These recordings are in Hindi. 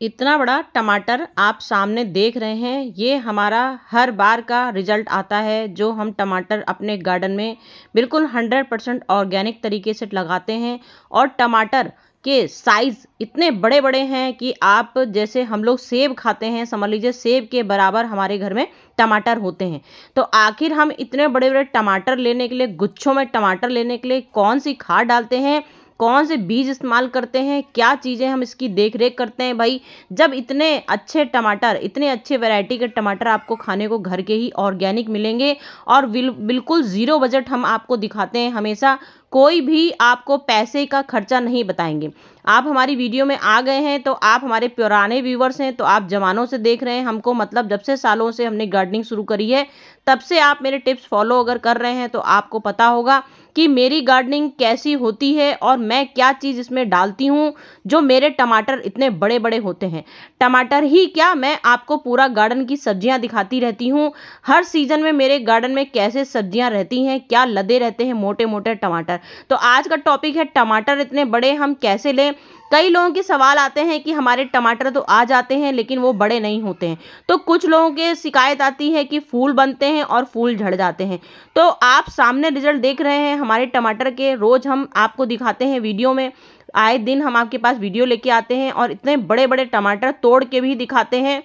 इतना बड़ा टमाटर आप सामने देख रहे हैं, ये हमारा हर बार का रिजल्ट आता है जो हम टमाटर अपने गार्डन में बिल्कुल 100% ऑर्गेनिक तरीके से लगाते हैं। और टमाटर के साइज़ इतने बड़े बड़े हैं कि आप जैसे हम लोग सेब खाते हैं, समझ लीजिए सेब के बराबर हमारे घर में टमाटर होते हैं। तो आखिर हम इतने बड़े बड़े टमाटर लेने के लिए, गुच्छों में टमाटर लेने के लिए कौन सी खाद डालते हैं, कौन से बीज इस्तेमाल करते हैं, क्या चीज़ें हम इसकी देख रेख करते हैं भाई। जब इतने अच्छे टमाटर, इतने अच्छे वैरायटी के टमाटर आपको खाने को घर के ही ऑर्गेनिक मिलेंगे और बिल्कुल ज़ीरो बजट हम आपको दिखाते हैं हमेशा। कोई भी आपको पैसे का खर्चा नहीं बताएंगे। आप हमारी वीडियो में आ गए हैं तो आप हमारे पुराने व्यूवर्स हैं, तो आप जमानों से देख रहे हैं हमको, मतलब जब से सालों से हमने गार्डनिंग शुरू करी है तब से आप मेरे टिप्स फॉलो अगर कर रहे हैं तो आपको पता होगा कि मेरी गार्डनिंग कैसी होती है और मैं क्या चीज़ इसमें डालती हूँ जो मेरे टमाटर इतने बड़े बड़े होते हैं। टमाटर ही क्या, मैं आपको पूरा गार्डन की सब्जियां दिखाती रहती हूँ। हर सीजन में मेरे गार्डन में कैसे सब्जियां रहती हैं, क्या लदे रहते हैं मोटे मोटे टमाटर। तो आज का टॉपिक है टमाटर इतने बड़े हम कैसे लें। कई लोगों के सवाल आते हैं कि हमारे टमाटर तो आ जाते हैं लेकिन वो बड़े नहीं होते हैं। तो कुछ लोगों के शिकायत आती है कि फूल बनते हैं और फूल झड़ जाते हैं। तो आप सामने रिजल्ट देख रहे हैं हमारे टमाटर के, रोज हम आपको दिखाते हैं वीडियो में। आए दिन हम आपके पास वीडियो लेके आते हैं और इतने बड़े बड़े टमाटर तोड़ के भी दिखाते हैं।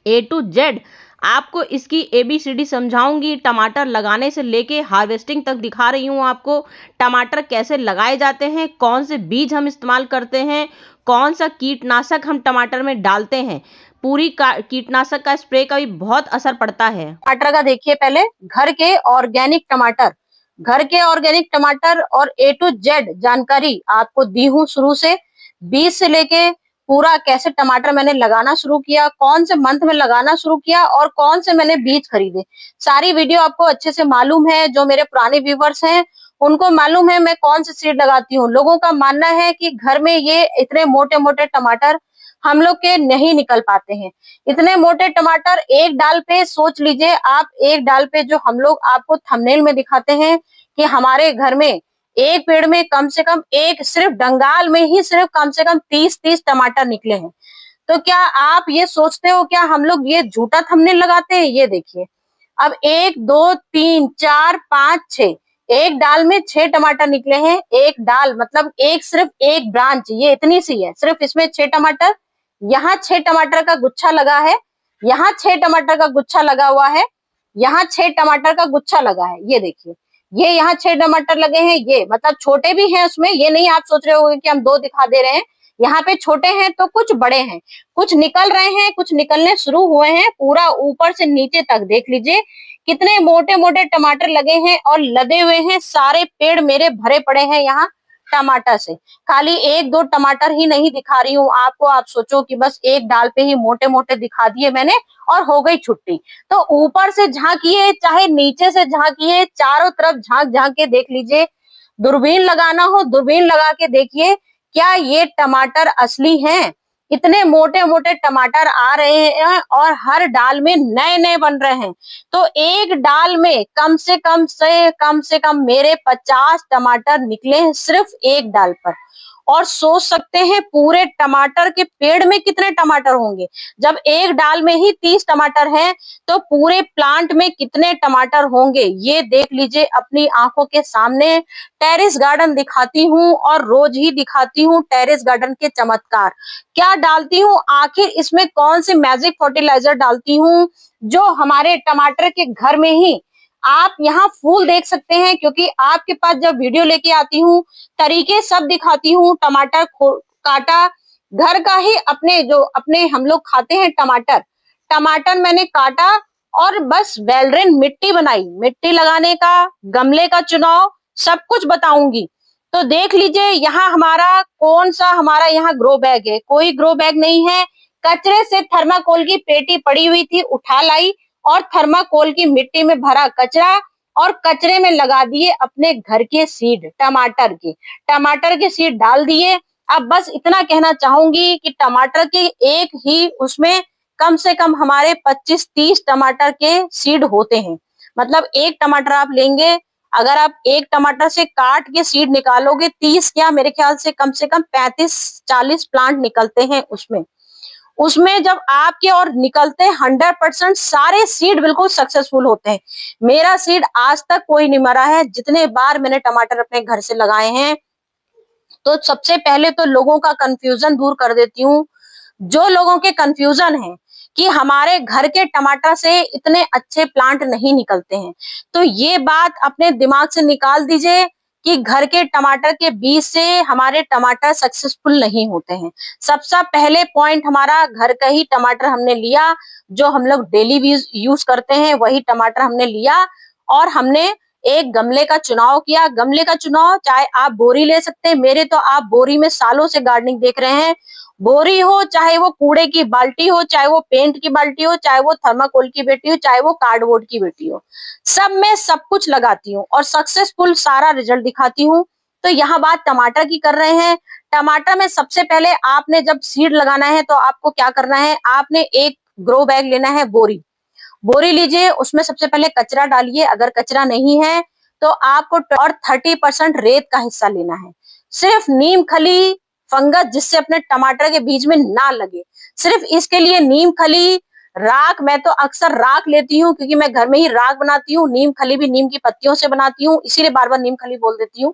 ए टू जेड आपको इसकी ABCD समझाऊंगी। टमाटर लगाने से लेके हार्वेस्टिंग तक दिखा रही हूँ आपको। टमाटर कैसे लगाए जाते हैं, कौन से बीज हम इस्तेमाल करते हैं, कौन सा कीटनाशक हम टमाटर में डालते हैं। पूरी कीटनाशक का स्प्रे का भी बहुत असर पड़ता है। टमाटर का देखिए, पहले घर के ऑर्गेनिक टमाटर, घर के ऑर्गेनिक टमाटर और A to Z जानकारी आपको दी हूँ शुरू से, बीज से लेके पूरा कैसे टमाटर मैंने लगाना शुरू किया, कौन से मंथ में लगाना शुरू किया और कौन से मैंने बीज खरीदे। सारी वीडियो आपको अच्छे से मालूम है। जो मेरे पुराने व्यूवर्स हैं उनको मालूम है मैं कौन से सीड लगाती हूँ। लोगों का मानना है कि घर में ये इतने मोटे मोटे टमाटर हम लोग के नहीं निकल पाते हैं। इतने मोटे टमाटर एक डाल पे, सोच लीजिए आप, एक डाल पे जो हम लोग आपको थंबनेल में दिखाते हैं कि हमारे घर में एक पेड़ में कम से कम एक, सिर्फ डंगाल में ही सिर्फ कम से कम 30-30 टमाटर निकले हैं। तो क्या आप ये सोचते हो क्या हम लोग ये झूठा थंबनेल लगाते हैं? ये देखिए, अब 1 2 3 4 5 6, एक डाल में 6 टमाटर निकले हैं। एक डाल मतलब एक, सिर्फ एक ब्रांच, ये इतनी सी है, सिर्फ इसमें 6 टमाटर। यहाँ 6 टमाटर का गुच्छा लगा है, यहाँ 6 टमाटर का गुच्छा लगा हुआ है, यहाँ 6 टमाटर का गुच्छा लगा है। ये देखिए, ये यहाँ 6 टमाटर लगे हैं। ये मतलब छोटे भी हैं उसमें, ये नहीं आप सोच रहे होंगे कि हम 2 दिखा दे रहे हैं। यहाँ पे छोटे हैं तो कुछ बड़े हैं, कुछ निकल रहे हैं, कुछ निकलने शुरू हुए हैं। पूरा ऊपर से नीचे तक देख लीजिए कितने मोटे मोटे टमाटर लगे हैं और लदे हुए हैं। सारे पेड़ मेरे भरे पड़े हैं यहाँ टमाटर से। खाली 1-2 टमाटर ही नहीं दिखा रही हूँ आपको, आप सोचो कि बस एक डाल पे ही मोटे मोटे दिखा दिए मैंने और हो गई छुट्टी। तो ऊपर से झांकिए चाहे नीचे से झांकिए, चारों तरफ झांक झांक के देख लीजिए। दूरबीन लगाना हो दूरबीन लगा के देखिए, क्या ये टमाटर असली हैं? इतने मोटे मोटे टमाटर आ रहे हैं और हर डाल में नए नए बन रहे हैं। तो एक डाल में कम से कम मेरे 50 टमाटर निकले हैं सिर्फ एक डाल पर। और सोच सकते हैं पूरे टमाटर के पेड़ में कितने टमाटर होंगे। जब एक डाल में ही 30 टमाटर हैं तो पूरे प्लांट में कितने टमाटर होंगे, ये देख लीजिए अपनी आंखों के सामने। टेरेस गार्डन दिखाती हूँ और रोज ही दिखाती हूँ टेरेस गार्डन के चमत्कार। क्या डालती हूँ आखिर इसमें, कौन सी मैजिक फर्टिलाइजर डालती हूँ जो हमारे टमाटर के घर में ही आप यहाँ फूल देख सकते हैं। क्योंकि आपके पास जब वीडियो लेके आती हूँ तरीके सब दिखाती हूँ। टमाटर काटा, घर का ही, अपने जो अपने हम लोग खाते हैं टमाटर, टमाटर मैंने काटा और बस वेल मिट्टी बनाई। मिट्टी लगाने का, गमले का चुनाव सब कुछ बताऊंगी। तो देख लीजिए यहाँ हमारा कौन सा, हमारा यहाँ ग्रो बैग है, कोई ग्रो बैग नहीं है। कचरे से थर्माकोल की पेटी पड़ी हुई थी, उठा लाई और थर्माकोल की मिट्टी में भरा कचरा और कचरे में लगा दिए अपने घर के सीड, टमाटर के सीड डाल दिए। अब बस इतना कहना चाहूंगी कि टमाटर के एक ही उसमें कम से कम हमारे 25-30 टमाटर के सीड होते हैं। मतलब एक टमाटर आप लेंगे, अगर आप एक टमाटर से काट के सीड निकालोगे 30, क्या मेरे ख्याल से कम 35-40 प्लांट निकलते हैं उसमें। उसमें जब आपके और निकलते हैं 100% सारे सीड बिल्कुल सक्सेसफुल होते हैं। मेरा सीड आज तक कोई नहीं मरा है, जितने बार मैंने टमाटर अपने घर से लगाए हैं। तो सबसे पहले तो लोगों का कंफ्यूजन दूर कर देती हूँ। जो लोगों के कंफ्यूजन है कि हमारे घर के टमाटर से इतने अच्छे प्लांट नहीं निकलते हैं, तो ये बात अपने दिमाग से निकाल दीजिए कि घर के टमाटर के बीज से हमारे टमाटर सक्सेसफुल नहीं होते हैं। सबसे पहले पॉइंट हमारा घर का ही टमाटर हमने लिया, जो हम लोग डेली यूज करते हैं वही टमाटर हमने लिया, और हमने एक गमले का चुनाव किया। गमले का चुनाव चाहे आप बोरी ले सकते हैं, मेरे तो आप बोरी में सालों से गार्डनिंग देख रहे हैं। बोरी हो, चाहे वो कूड़े की बाल्टी हो, चाहे वो पेंट की बाल्टी हो, चाहे वो थर्माकोल की बेटी हो, चाहे वो कार्डबोर्ड की बेटी हो, सब में सब कुछ लगाती हूँ और सक्सेसफुल सारा रिजल्ट दिखाती हूँ। तो यहाँ बात टमाटर की कर रहे हैं। टमाटर में सबसे पहले आपने जब सीड लगाना है तो आपको क्या करना है, आपने एक ग्रो बैग लेना है, बोरी बोरी लीजिए, उसमें सबसे पहले कचरा डालिए, अगर कचरा नहीं है तो आपको और 30% रेत का हिस्सा लेना है। सिर्फ नीम खली, फंगस जिससे अपने टमाटर के बीज में ना लगे, सिर्फ इसके लिए नीम खली, राख। मैं तो अक्सर राख लेती हूँ क्योंकि मैं घर में ही राख बनाती हूँ। नीम खली भी नीम की पत्तियों से बनाती हूँ, इसीलिए बार बार नीम खली बोल देती हूँ।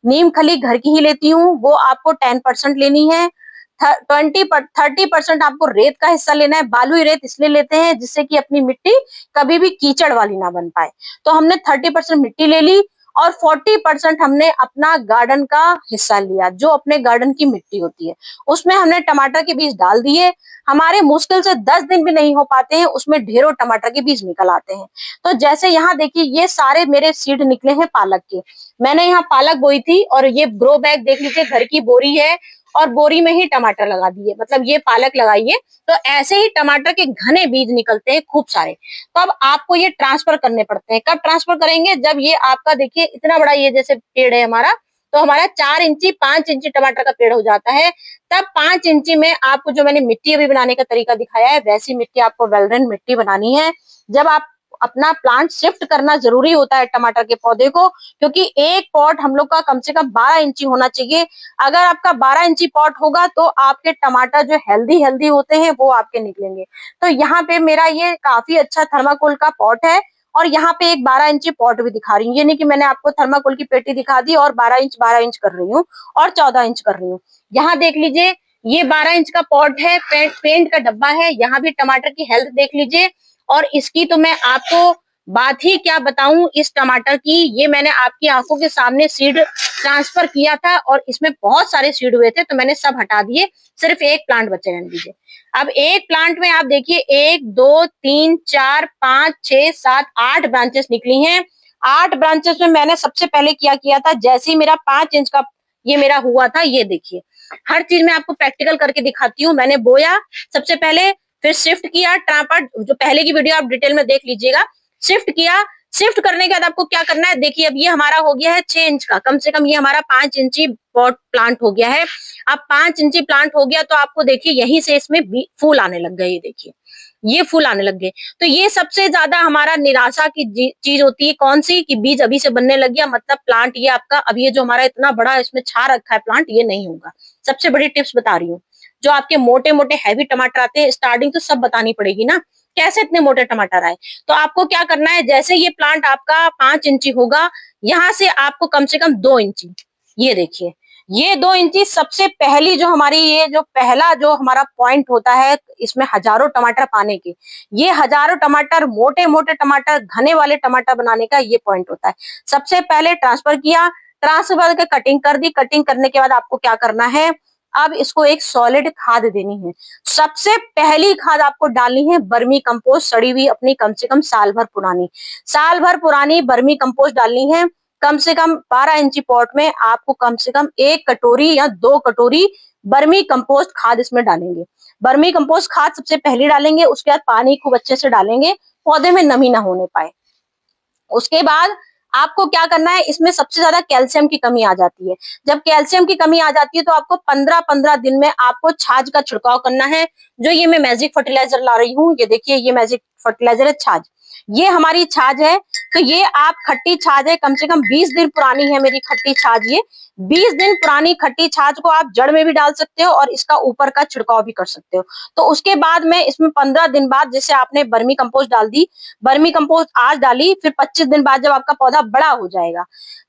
नीम खली घर की ही लेती हूँ, वो आपको 10% लेनी है। 30% आपको रेत का हिस्सा लेना है। बालुई रेत इसलिए लेते हैं जिससे कि अपनी मिट्टी कभी भी कीचड़ वाली ना बन पाए। तो हमने 30% मिट्टी ले ली और 40% हमने अपना गार्डन का हिस्सा लिया, जो अपने गार्डन की मिट्टी होती है। उसमें हमने टमाटर के बीज डाल दिए। हमारे मुश्किल से 10 दिन भी नहीं हो पाते हैं, उसमें ढेरों टमाटर के बीज निकल आते हैं। तो जैसे यहाँ देखिए, ये सारे मेरे सीड निकले हैं पालक के। मैंने यहाँ पालक बोई थी और ये ग्रो बैग देख लीजिए, घर की बोरी है और बोरी में ही टमाटर लगा दिए, मतलब ये पालक लगाइए। तो ऐसे ही टमाटर के घने बीज निकलते हैं खूब सारे। तो अब आपको ये ट्रांसफर करने पड़ते हैं। कब ट्रांसफर करेंगे, जब ये आपका देखिए इतना बड़ा ये जैसे पेड़ है हमारा, तो हमारा 4 इंची 5 इंची टमाटर का पेड़ हो जाता है। तब 5 इंची में आपको जो मैंने मिट्टी अभी बनाने का तरीका दिखाया है, वैसी मिट्टी आपको वेलरन मिट्टी बनानी है। जब आप अपना प्लांट शिफ्ट करना जरूरी होता है टमाटर के पौधे को, क्योंकि एक पॉट हम लोग का कम से कम 12 इंची होना चाहिए। अगर आपका 12 इंची पॉट होगा तो आपके टमाटर जो हेल्दी हेल्दी होते हैं वो आपके निकलेंगे। तो यहाँ पे मेरा ये काफी अच्छा थर्माकोल का पॉट है और यहाँ पे एक 12 इंची पॉट भी दिखा रही हूँ। ये नहीं कि मैंने आपको थर्माकोल की पेटी दिखा दी और 12 इंच कर रही हूँ और 14 इंच कर रही हूँ। यहाँ देख लीजिए, ये 12 इंच का पॉट है, पेंट का डब्बा है। यहाँ भी टमाटर की हेल्थ देख लीजिए। और इसकी तो मैं आपको बात ही क्या बताऊं इस टमाटर की। ये मैंने आपकी आंखों के सामने सीड ट्रांसफर किया था और इसमें बहुत सारे सीड हुए थे, तो मैंने सब हटा दिए, सिर्फ एक प्लांट बचे रहने दीजिए। अब एक प्लांट में आप देखिए 1 2 3 4 5 6 7 8 ब्रांचेस निकली हैं। 8 ब्रांचेस में मैंने सबसे पहले क्या किया था, जैसे ही मेरा 5 इंच का ये मेरा हुआ था, ये देखिए हर चीज मैं आपको प्रैक्टिकल करके दिखाती हूँ। मैंने बोया सबसे पहले, फिर शिफ्ट किया ट्रांसफर, जो पहले की वीडियो आप डिटेल में देख लीजिएगा। शिफ्ट किया, शिफ्ट करने के बाद आपको क्या करना है, देखिए अब ये हमारा हो गया है 6 इंच का, कम से कम ये हमारा 5 इंची पॉट प्लांट हो गया है। अब 5 इंची प्लांट हो गया तो आपको देखिए यहीं से इसमें फूल आने लग गए। ये देखिए ये फूल आने लग गए। तो ये सबसे ज्यादा हमारा निराशा की चीज होती है, कौन सी, कि बीज अभी से बनने लग गया, मतलब प्लांट ये आपका अब ये जो हमारा इतना बड़ा इसमें छा रखा है प्लांट, ये नहीं होगा। सबसे बड़ी टिप्स बता रही हूँ। जो आपके मोटे मोटे हैवी टमाटर आते हैं, स्टार्टिंग तो सब बतानी पड़ेगी ना, कैसे इतने मोटे टमाटर आए। तो आपको क्या करना है, जैसे ये प्लांट आपका 5 इंची होगा, यहाँ से आपको कम से कम 2 इंची, ये देखिए ये 2 इंची सबसे पहली जो हमारी ये जो पहला जो हमारा पॉइंट होता है, इसमें हजारों टमाटर पाने के, ये हजारों टमाटर मोटे मोटे टमाटर घने वाले टमाटर बनाने का ये पॉइंट होता है। सबसे पहले ट्रांसफर किया, ट्रांसफर करके कटिंग कर दी। कटिंग करने के बाद आपको क्या करना है, अब इसको एक सॉलिड खाद देनी है। सबसे पहली खाद आपको डालनी है वर्मी कंपोस्ट, सड़ी हुई अपनी कम से कम साल भर पुरानी वर्मी कंपोस्ट डालनी है। कम से कम 12 इंची पॉट में आपको कम से कम 1 कटोरी या 2 कटोरी वर्मी कंपोस्ट खाद इसमें डालेंगे। वर्मी कंपोस्ट खाद सबसे पहले डालेंगे, उसके बाद पानी खूब अच्छे से डालेंगे, पौधे में नमी ना होने पाए। उसके बाद आपको क्या करना है, इसमें सबसे ज्यादा कैल्शियम की कमी आ जाती है। जब कैल्शियम की कमी आ जाती है तो आपको 15-15 दिन में आपको छाछ का छिड़काव करना है। जो ये मैं मैजिक फर्टिलाइजर ला रही हूँ, ये देखिए ये मैजिक फर्टिलाइजर है छाछ। ये हमारी छाछ है। तो ये आप खट्टी छाछ है, कम से कम 20 दिन पुरानी है मेरी खट्टी छाछ। ये 20 दिन पुरानी खट्टी छाछ को आप जड़ में भी डाल सकते हो और इसका ऊपर का छिड़काव भी कर सकते हो। तो उसके बाद में इसमें 15 दिन बाद, जैसे आपने वर्मी कंपोस्ट डाल दी, वर्मी कंपोस्ट आज डाली, फिर 25 दिन बाद जब आपका पौधा बड़ा हो जाएगा,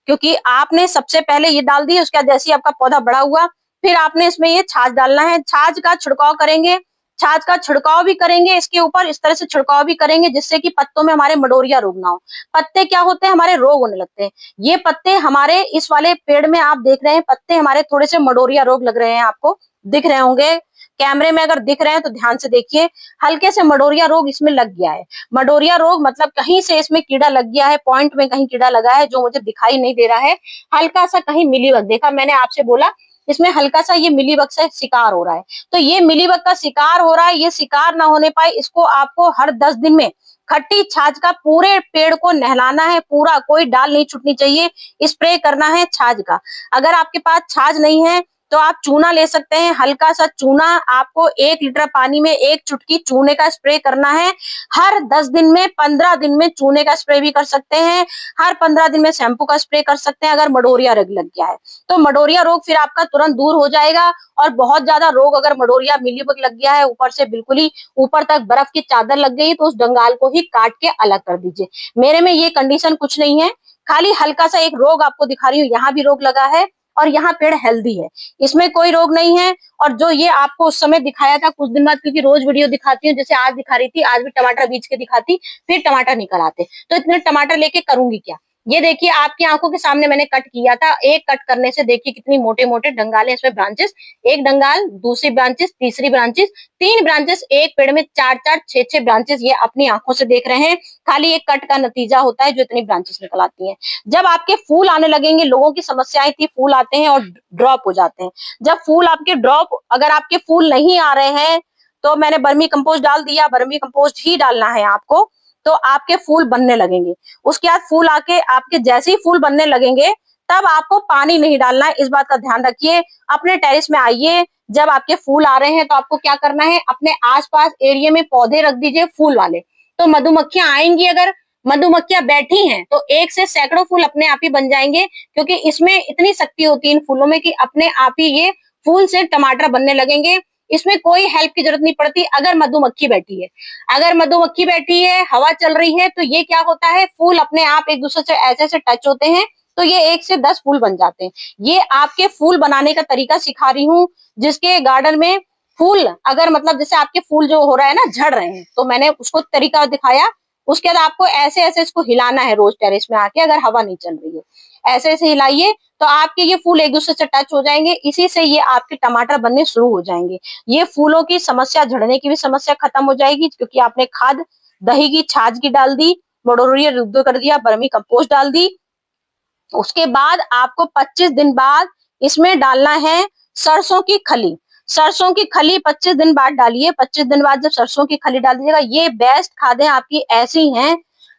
क्योंकि आपने सबसे पहले ये डाल दी, उसके बाद जैसे ही आपका पौधा बड़ा हुआ, फिर आपने इसमें ये छाछ डालना है। छाछ का छिड़काव करेंगे, छाछ का छिड़काव भी करेंगे इसके ऊपर, इस तरह से छिड़काव भी करेंगे जिससे कि पत्तों में हमारे मडोरिया रोग ना हो। पत्ते क्या होते हैं, हमारे रोग होने लगते हैं। ये पत्ते हमारे इस वाले पेड़ में आप देख रहे हैं, पत्ते हमारे थोड़े से मडोरिया रोग लग रहे हैं, आपको दिख रहे होंगे कैमरे में। अगर दिख रहे हैं तो ध्यान से देखिए, हल्के से मडोरिया रोग इसमें लग गया है। मडोरिया रोग मतलब कहीं से इसमें कीड़ा लग गया है, पॉइंट में कहीं कीड़ा लगा है जो मुझे दिखाई नहीं दे रहा है। हल्का सा कहीं मिलीबग, देखा मैंने आपसे बोला इसमें हल्का सा ये मिलीबग से शिकार हो रहा है। तो ये मिलीबग का शिकार हो रहा है, ये शिकार ना होने पाए इसको आपको हर 10 दिन में खट्टी छाछ का पूरे पेड़ को नहलाना है, पूरा कोई डाल नहीं छूटनी चाहिए, स्प्रे करना है छाछ का। अगर आपके पास छाछ नहीं है तो आप चूना ले सकते हैं, हल्का सा चूना आपको 1 लीटर पानी में 1 चुटकी चूने का स्प्रे करना है। हर 10 दिन में, 15 दिन में चूने का स्प्रे भी कर सकते हैं, हर 15 दिन में शैम्पू का स्प्रे कर सकते हैं अगर मडोरिया रोग लग गया है। तो मडोरिया रोग फिर आपका तुरंत दूर हो जाएगा। और बहुत ज्यादा रोग अगर मडोरिया मिलीबग लग गया है, ऊपर से बिल्कुल ही ऊपर तक बर्फ की चादर लग गई, तो उस डंगाल को ही काट के अलग कर दीजिए। मेरे में ये कंडीशन कुछ नहीं है, खाली हल्का सा एक रोग आपको दिखा रही हूँ, यहाँ भी रोग लगा है और यहाँ पेड़ हेल्दी है, इसमें कोई रोग नहीं है। और जो ये आपको उस समय दिखाया था कुछ दिन बाद, क्योंकि रोज वीडियो दिखाती हूँ, जैसे आज दिखा रही थी, आज भी टमाटर बीज के दिखाती, फिर टमाटर निकल आते, तो इतने टमाटर लेके करूंगी क्या। ये देखिए आपकी आंखों के सामने मैंने कट किया था, एक कट करने से देखिए कितनी मोटे मोटे डंगाल है इसमें, ब्रांचेस, एक डंगाल, दूसरी ब्रांचेस, तीसरी ब्रांचेस, 3 ब्रांचेस, एक पेड़ में 4-4, 6-6 ब्रांचेस, ये अपनी आंखों से देख रहे हैं। खाली एक कट का नतीजा होता है जो इतनी ब्रांचेस निकल आती हैं। जब आपके फूल आने लगेंगे, लोगों की समस्याएं थी फूल आते हैं और ड्रॉप हो जाते हैं, जब फूल आपके ड्रॉप, अगर आपके फूल नहीं आ रहे हैं तो मैंने वर्मी कंपोस्ट डाल दिया, वर्मी कंपोस्ट ही डालना है आपको, तो आपके फूल बनने लगेंगे। उसके बाद फूल आके आपके जैसे ही फूल बनने लगेंगे तब आपको पानी नहीं डालना है, इस बात का ध्यान रखिए। अपने टेरेस में आइए, जब आपके फूल आ रहे हैं तो आपको क्या करना है, अपने आसपास एरिया में पौधे रख दीजिए फूल वाले, तो मधुमक्खियां आएंगी। अगर मधुमक्खियां बैठी हैं तो एक से सैकड़ों फूल अपने आप ही बन जाएंगे, क्योंकि इसमें इतनी शक्ति होती है इन फूलों में कि अपने आप ही ये फूल से टमाटर बनने लगेंगे। इसमें कोई हेल्प की जरूरत नहीं पड़ती। अगर मधुमक्खी बैठी है, अगर मधुमक्खी बैठी है, हवा चल रही है, तो ये क्या होता है, फूल अपने आप एक दूसरे से ऐसे ऐसे टच होते हैं, तो ये 1 से 10 फूल बन जाते हैं। ये आपके फूल बनाने का तरीका सिखा रही हूँ, जिसके गार्डन में फूल अगर मतलब जैसे आपके फूल जो हो रहा है ना, झड़ रहे हैं, तो मैंने उसको तरीका दिखाया। उसके बाद आपको ऐसे ऐसे इसको हिलाना है रोज टेरेस में आके, अगर हवा नहीं चल रही है ऐसे ऐसे हिलाइए, तो आपके ये फूल एक दूसरे से टच हो जाएंगे, इसी से ये आपके टमाटर बनने शुरू हो जाएंगे। ये फूलों की समस्या, झड़ने की भी समस्या खत्म हो जाएगी, क्योंकि आपने खाद दही की छाछ की डाल दी, मडोरिया रुद्ध कर दिया, वर्मी कंपोस्ट डाल दी। उसके बाद आपको 25 दिन बाद इसमें डालना है सरसों की खली। सरसों की खली 25 दिन बाद डालिए। 25 दिन बाद जब सरसों की खली डाल दीजिएगा, ये बेस्ट खादें आपकी ऐसी हैं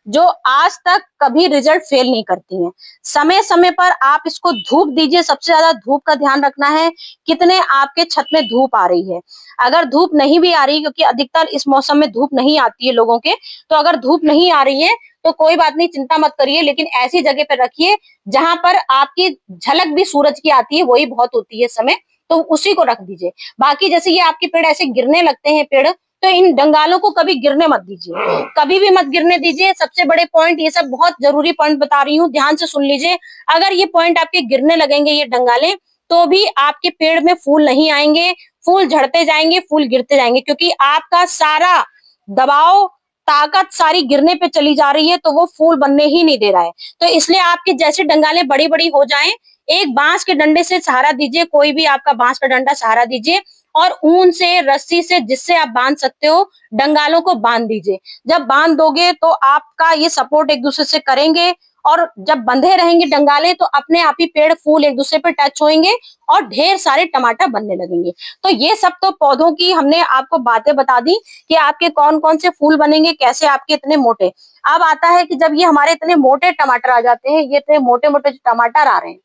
जो आज तक कभी रिजल्ट फेल नहीं करती हैं। समय समय पर आप इसको धूप दीजिए, सबसे ज्यादा धूप का ध्यान रखना है, कितने आपके छत में धूप आ रही है। अगर धूप नहीं भी आ रही, क्योंकि अधिकतर इस मौसम में धूप नहीं आती है लोगों के, तो अगर धूप नहीं आ रही है तो कोई बात नहीं, चिंता मत करिए, लेकिन ऐसी जगह पर रखिए जहां पर आपकी झलक भी सूरज की आती है, वही बहुत होती है समय, तो उसी को रख दीजिए। बाकी जैसे ये आपके पेड़ ऐसे गिरने लगते हैं पेड़, तो इन डंगालों को कभी गिरने मत दीजिए, कभी भी मत गिरने दीजिए। सबसे बड़े पॉइंट, ये सब बहुत जरूरी पॉइंट बता रही हूँ, ध्यान से सुन लीजिए। अगर ये पॉइंट आपके गिरने लगेंगे, ये डंगाले, तो भी आपके पेड़ में फूल नहीं आएंगे, फूल झड़ते जाएंगे, फूल गिरते जाएंगे, क्योंकि आपका सारा दबाव, ताकत सारी गिरने पे चली जा रही है, तो वो फूल बनने ही नहीं दे रहा है। तो इसलिए आपके जैसे डंगाले बड़ी बड़ी हो जाएं, एक बांस के डंडे से सहारा दीजिए, कोई भी आपका बांस का डंडा सहारा दीजिए, और ऊन से, रस्सी से, जिससे आप बांध सकते हो, डंगालों को बांध दीजिए। जब बांध दोगे तो आपका ये सपोर्ट एक दूसरे से करेंगे, और जब बंधे रहेंगे डंगाले तो अपने आप ही पेड़ फूल एक दूसरे पर टच होंगे और ढेर सारे टमाटर बनने लगेंगे। तो ये सब तो पौधों की हमने आपको बातें बता दी कि आपके कौन कौन से फूल बनेंगे, कैसे आपके इतने मोटे। अब आता है कि जब ये हमारे इतने मोटे टमाटर आ जाते हैं, ये इतने मोटे मोटे टमाटर आ रहे हैं,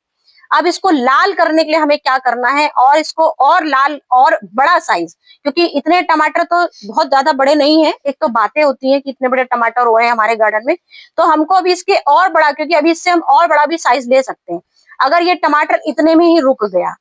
अब इसको लाल करने के लिए हमें क्या करना है, और इसको और लाल और बड़ा साइज, क्योंकि इतने टमाटर तो बहुत ज्यादा बड़े नहीं है, एक तो बातें होती हैं कि इतने बड़े टमाटर हो रहे हैं हमारे गार्डन में, तो हमको अभी इसके और बड़ा, क्योंकि अभी इससे हम और बड़ा भी साइज ले सकते हैं। अगर ये टमाटर इतने में ही रुक गया,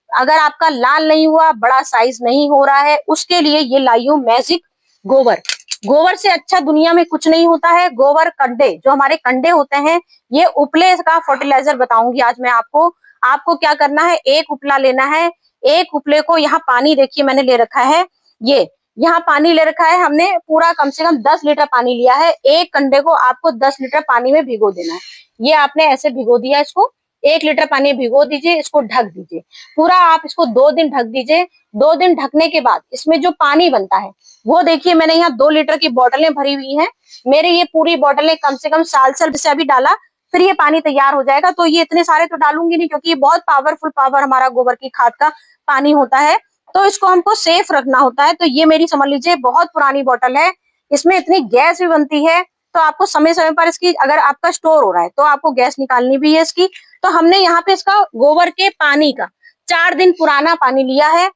अगर आपका लाल नहीं हुआ, बड़ा साइज नहीं हो रहा है, उसके लिए ये लाई हूं मैजिक गोबर। गोबर से अच्छा दुनिया में कुछ नहीं होता है। गोबर कंडे, जो हमारे कंडे होते हैं, ये उपले का फर्टिलाइजर बताऊंगी आज मैं आपको। आपको क्या करना है, एक उपला लेना है, एक उपले को, यहाँ पानी देखिए मैंने ले रखा है, ये यहाँ पानी ले रखा है हमने, पूरा कम से कम 10 लीटर पानी लिया है। एक कंडे को आपको 10 लीटर पानी में भिगो देना है। ये आपने ऐसे भिगो दिया, इसको 1 लीटर पानी भिगो दीजिए, इसको ढक दीजिए पूरा। आप इसको 2 दिन ढक दीजिए। 2 दिन ढकने के बाद इसमें जो पानी बनता है वो देखिए, मैंने यहाँ 2 लीटर की बोतलें भरी हुई हैं। मेरे ये पूरी बोतलें कम से कम साल से अभी डाला, फिर ये पानी तैयार हो जाएगा। तो ये इतने सारे तो डालूंगी नहीं, क्योंकि ये बहुत पावरफुल पावर हमारा गोबर की खाद का पानी होता है, तो इसको हमको सेफ रखना होता है। तो ये मेरी समझ लीजिए बहुत पुरानी बोतल है, इसमें इतनी गैस भी बनती है, तो आपको समय समय पर इसकी, अगर आपका स्टोर हो रहा है तो आपको गैस निकालनी भी है इसकी। तो हमने यहाँ पे इसका गोबर के पानी का 4 दिन पुराना पानी लिया है,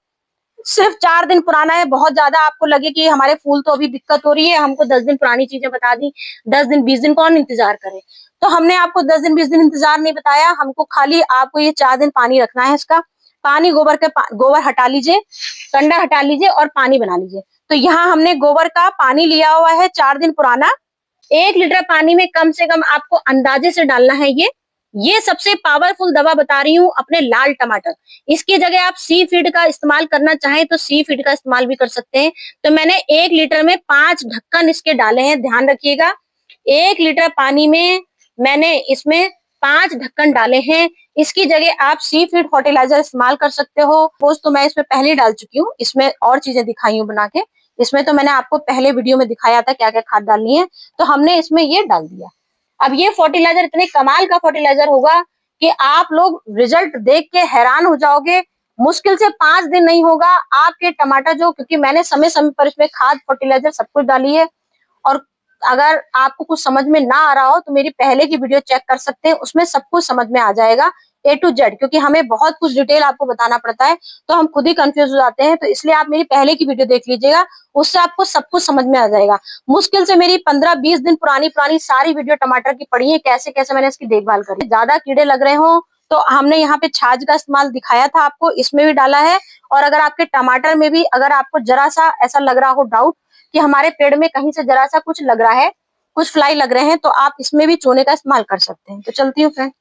सिर्फ 4 दिन पुराना है। बहुत ज्यादा आपको लगे कि हमारे फूल तो अभी दिक्कत हो रही है, हमको 10 दिन पुरानी चीजें बता दी, 10 दिन 20 दिन कौन इंतजार करे, तो हमने आपको 10 दिन 20 दिन इंतजार नहीं बताया, हमको खाली आपको ये 4 दिन पानी रखना है। इसका पानी गोबर हटा लीजिए, कंडा हटा लीजिए और पानी बना लीजिए। तो यहाँ हमने गोबर का पानी लिया हुआ है 4 दिन पुराना। 1 लीटर पानी में कम से कम आपको अंदाजे से डालना है ये सबसे पावरफुल दवा बता रही हूँ अपने लाल टमाटर। इसकी जगह आप सी फीड का इस्तेमाल करना चाहें तो सी फीड का इस्तेमाल भी कर सकते हैं। तो मैंने 1 लीटर में 5 ढक्कन इसके डाले हैं, ध्यान रखिएगा। 1 लीटर पानी में मैंने इसमें 5 ढक्कन डाले हैं। इसकी जगह आप सी फीड फर्टिलाइजर इस्तेमाल कर सकते हो। पोस्ट तो मैं इसमें पहले डाल चुकी हूँ, इसमें और चीजें दिखाई हूँ बना के, इसमें तो मैंने आपको पहले वीडियो में दिखाया था क्या क्या खाद डालनी है, तो हमने इसमें ये डाल दिया। अब ये फर्टिलाइजर इतने कमाल का फर्टिलाइजर होगा कि आप लोग रिजल्ट देख के हैरान हो जाओगे। मुश्किल से 5 दिन नहीं होगा आपके टमाटर जो, क्योंकि मैंने समय समय पर इसमें खाद फर्टिलाइजर सब कुछ डाली है। और अगर आपको कुछ समझ में ना आ रहा हो तो मेरी पहले की वीडियो चेक कर सकते हैं, उसमें सब कुछ समझ में आ जाएगा A to Z, क्योंकि हमें बहुत कुछ डिटेल आपको बताना पड़ता है तो हम खुद ही कंफ्यूज हो जाते हैं। तो इसलिए आप मेरी पहले की वीडियो देख लीजिएगा, उससे आपको सब कुछ समझ में आ जाएगा। मुश्किल से मेरी 15-20 दिन पुरानी सारी वीडियो टमाटर की पड़ी है, कैसे कैसे मैंने इसकी देखभाल करी। ज्यादा कीड़े लग रहे हो तो हमने यहाँ पे छाछ का इस्तेमाल दिखाया था आपको, इसमें भी डाला है। और अगर आपके टमाटर में भी अगर आपको जरा सा ऐसा लग रहा हो डाउट कि हमारे पेड़ में कहीं से जरा सा कुछ लग रहा है, कुछ फ्लाई लग रहे हैं, तो आप इसमें भी चूने का इस्तेमाल कर सकते हैं। तो चलती हूँ फ्रेंड।